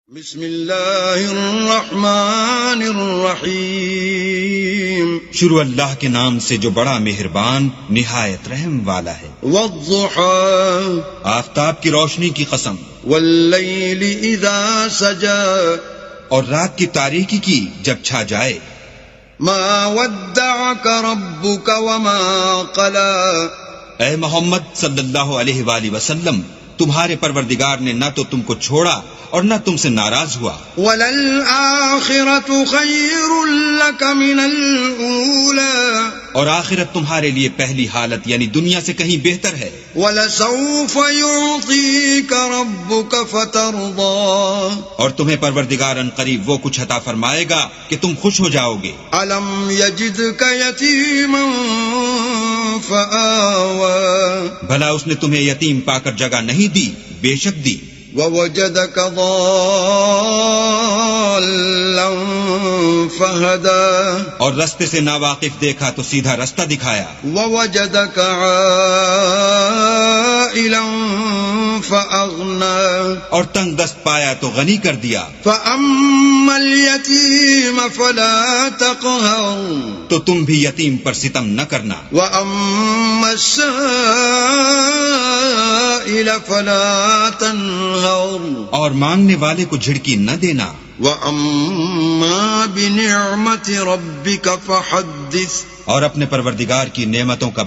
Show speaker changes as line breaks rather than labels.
بسم اللہ الرحمن الرحیم،
شروع اللہ کے نام سے جو بڑا مہربان نہایت رحم والا ہے۔
والضحى
آفتاب کی روشنی کی قسم،
واللیل اذا سجا
اور رات کی تاریکی کی جب چھا جائے۔
ما ودعك ربك وما قلى،
اے محمد صلی اللہ علیہ وآلہ وسلم، تمہارے پروردگار نے نہ تو تم کو چھوڑا اور نہ تم سے ناراض ہوا۔
وللآخرة خیر لك من الأولى،
اور آخرت تمہارے لیے پہلی حالت یعنی دنیا سے کہیں بہتر ہے۔
ولسوف يعطيك ربك فترضى،
اور تمہیں پروردگار ان قریب وہ کچھ عطا فرمائے گا کہ تم خوش ہو جاؤ گے۔
ألم يجدك يتيما فآوى،
بھلا اس نے تمہیں یتیم پا کر جگہ نہیں دی؟ بے شک دی۔
ووجدك ضالا فهدى،
اور رستے سے ناواقف دیکھا تو سیدھا رستہ دکھایا۔
ووجدك عائلا فأغنى،
اور تنگ دست پایا تو غنی کر دیا۔
فأما اليتيم فلا تقهر،
تو تم بھی یتیم پر ستم نہ کرنا۔
وأما السائل فلا تنهر،
اور مانگنے والے کو جھڑکی نہ دینا۔
وَأَمَّا بِنِعْمَةِ رَبِّكَ فَحَدِّثْ،
اور اپنے پروردگار کی نعمتوں کا